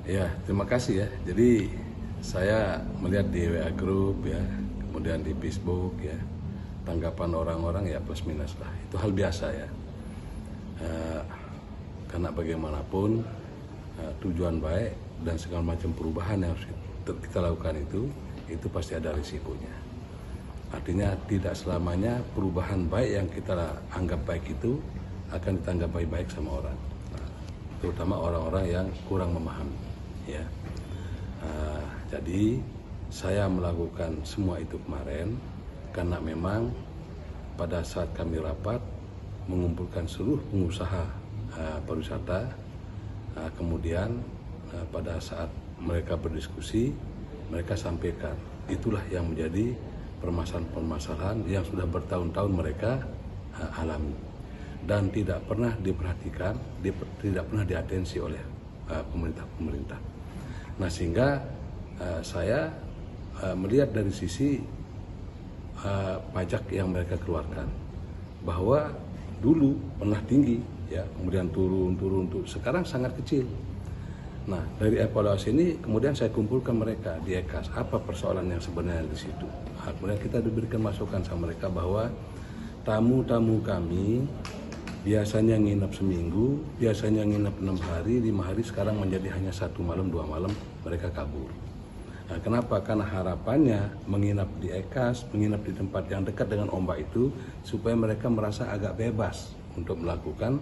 Ya, terima kasih ya. Jadi saya melihat di WA Group ya, kemudian di Facebook ya, tanggapan orang-orang ya plus minus lah. Itu hal biasa ya. Eh, karena bagaimanapun tujuan baik dan segala macam perubahan yang harus kita lakukan itu pasti ada risikonya. Artinya tidak selamanya perubahan baik yang kita anggap baik itu akan ditanggap baik-baik sama orang. Terutama orang-orang yang kurang memahami ya. Jadi saya melakukan semua itu kemarin karena memang pada saat kami rapat mengumpulkan seluruh pengusaha pariwisata, kemudian pada saat mereka berdiskusi mereka sampaikan itulah yang menjadi permasalahan-permasalahan yang sudah bertahun-tahun mereka alami dan tidak pernah diperhatikan, tidak pernah diatensi oleh pemerintah. Nah sehingga saya melihat dari sisi pajak yang mereka keluarkan bahwa dulu pernah tinggi ya, kemudian turun sekarang sangat kecil. Nah dari evaluasi ini kemudian saya kumpulkan mereka di EKAS apa persoalan yang sebenarnya di situ. Kemudian kita diberikan masukan sama mereka bahwa tamu-tamu kami biasanya nginep seminggu, biasanya nginep 6 hari, 5 hari, sekarang menjadi hanya 1 malam, 2 malam, mereka kabur. Nah, kenapa? Karena harapannya menginap di EKAS, menginap di tempat yang dekat dengan ombak itu, supaya mereka merasa agak bebas untuk melakukan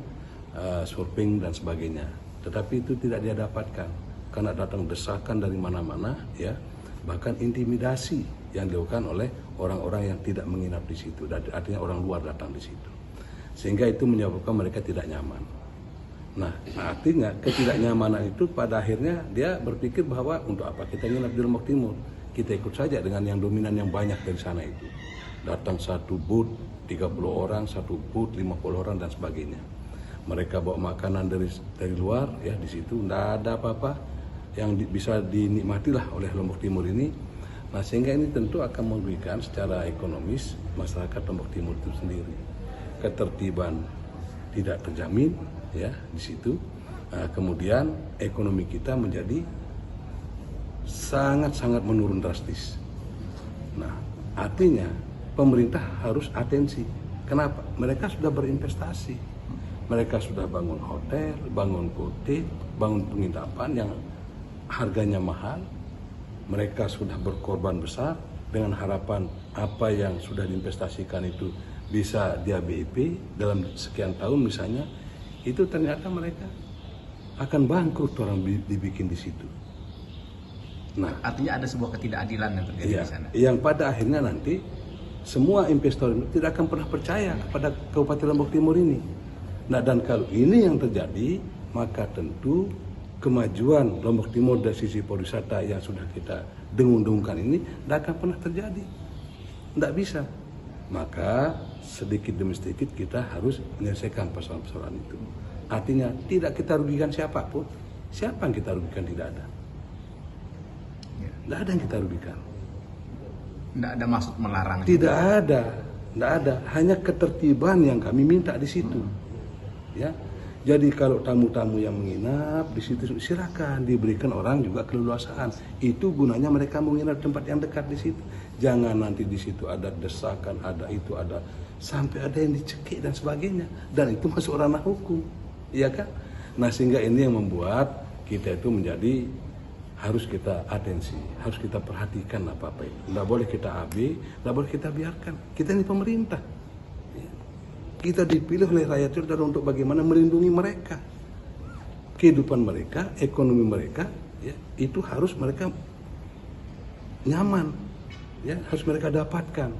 surfing dan sebagainya. Tetapi itu tidak dia dapatkan, karena datang desakan dari mana-mana, ya, bahkan intimidasi yang dilakukan oleh orang-orang yang tidak menginap di situ, artinya orang luar datang di situ. Sehingga itu menyebabkan mereka tidak nyaman. Nah, artinya ketidaknyamanan itu pada akhirnya dia berpikir bahwa untuk apa kita nginap di Lombok Timur? Kita ikut saja dengan yang dominan yang banyak dari sana itu. Datang satu booth 30 orang, satu booth 50 orang dan sebagainya. Mereka bawa makanan dari luar ya, di situ tidak ada apa-apa yang bisa dinikmatilah oleh Lombok Timur ini. Nah, sehingga ini tentu akan merugikan secara ekonomis masyarakat Lombok Timur itu sendiri. Ketertiban tidak terjamin ya di situ. Kemudian ekonomi kita menjadi sangat menurun drastis. Nah, artinya pemerintah harus atensi. Kenapa? Mereka sudah berinvestasi. Mereka sudah bangun hotel, bangun kotek, bangun penginapan yang harganya mahal. Mereka sudah berkorban besar dengan harapan apa yang sudah diinvestasikan itu bisa dia BIP dalam sekian tahun misalnya, itu ternyata mereka akan bangkrut orang dibikin di situ. Nah, artinya ada sebuah ketidakadilan yang terjadi di sana. Yang pada akhirnya nanti semua investor itu tidak akan pernah percaya kepada Kabupaten Lombok Timur ini. Nah, dan kalau ini yang terjadi, maka tentu kemajuan Lombok Timur dari sisi pariwisata yang sudah kita dengung-dengungkan ini tidak akan pernah terjadi. Tidak bisa. Maka sedikit demi sedikit kita harus menyelesaikan persoalan-persoalan itu. Artinya tidak kita rugikan siapapun. Siapa yang kita rugikan? Tidak ada. Tidak ada yang kita rugikan. Tidak ada maksud melarang. Tidak ada. Hanya ketertiban yang kami minta di situ. Ya. Jadi kalau tamu-tamu yang menginap di situ silakan diberikan orang juga keleluasaan. Itu gunanya mereka menginap di tempat yang dekat di situ. Jangan nanti di situ ada desakan, ada itu, ada sampai ada yang dicekik dan sebagainya. Dan itu masuk ranah hukum, iya kan? Nah sehingga ini yang membuat kita itu menjadi harus kita atensi, harus kita perhatikan apa-apa itu. Tidak boleh kita AB, tidak boleh kita biarkan. Kita ini pemerintah. Kita dipilih oleh rakyat itu untuk bagaimana melindungi mereka, kehidupan mereka, ekonomi mereka, ya, itu harus mereka nyaman, ya, harus mereka dapatkan.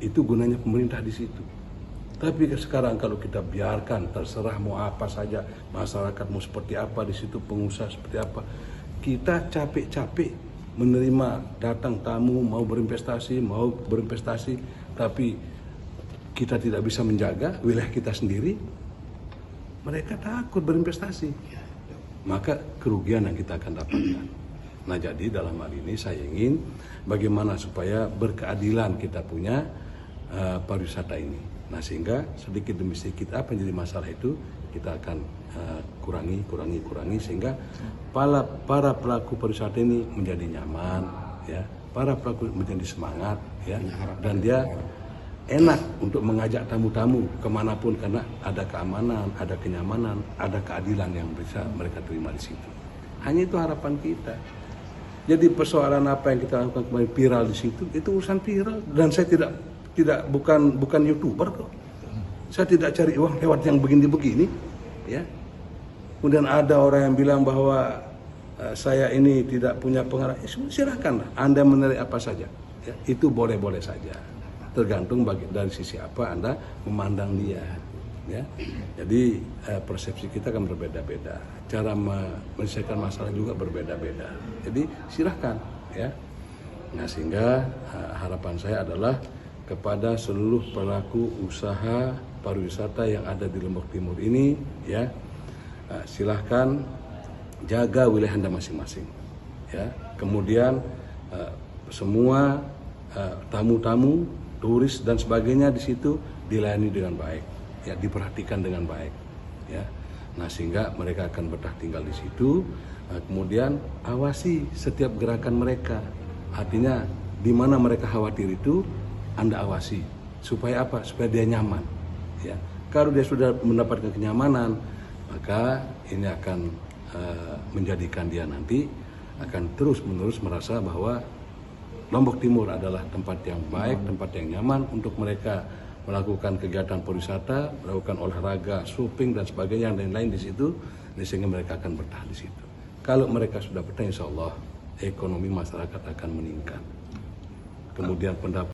Itu gunanya pemerintah di situ. Tapi sekarang kalau kita biarkan terserah mau apa saja, masyarakat mau seperti apa di situ, pengusaha seperti apa, kita capek-capek menerima datang tamu mau berinvestasi, tapi kita tidak bisa menjaga wilayah kita sendiri, mereka takut berinvestasi, maka kerugian yang kita akan dapatkan. Nah jadi dalam hal ini saya ingin bagaimana supaya berkeadilan kita punya pariwisata ini. Nah sehingga sedikit demi sedikit apa yang jadi masalah itu kita akan kurangi sehingga para pelaku pariwisata ini menjadi nyaman, ya, para pelaku menjadi semangat, ya, dan dia enak untuk mengajak tamu-tamu kemanapun karena ada keamanan, ada kenyamanan, ada keadilan yang bisa mereka terima di situ. Hanya itu harapan kita. Jadi persoalan apa yang kita lakukan kemarin viral di situ itu urusan viral, dan saya bukan YouTuber kok. Saya tidak cari uang lewat yang begini-begini, ya. Kemudian ada orang yang bilang bahwa saya ini tidak punya pengaruh. Silakanlah Anda menilai apa saja, ya. Itu boleh-boleh saja. Tergantung dari sisi apa Anda memandang dia, ya. Jadi persepsi kita kan berbeda-beda, cara menyelesaikan masalah juga berbeda-beda. Jadi silahkan, ya. Nah, sehingga harapan saya adalah kepada seluruh pelaku usaha pariwisata yang ada di Lombok Timur ini, ya, silahkan jaga wilayah Anda masing-masing, ya. Kemudian semua tamu-tamu, turis dan sebagainya di situ dilayani dengan baik, ya, diperhatikan dengan baik, ya. Nah, sehingga mereka akan betah tinggal di situ. Kemudian awasi setiap gerakan mereka. Artinya di mana mereka khawatir itu Anda awasi supaya apa? Supaya dia nyaman, ya. Kalau dia sudah mendapatkan kenyamanan, maka ini akan menjadikan dia nanti akan terus-menerus merasa bahwa Lombok Timur adalah tempat yang baik, tempat yang nyaman untuk mereka melakukan kegiatan pariwisata, melakukan olahraga, shopping dan sebagainya, dan lain-lain di situ, sehingga mereka akan bertahan di situ. Kalau mereka sudah bertahan, insya Allah ekonomi masyarakat akan meningkat. Kemudian pendapat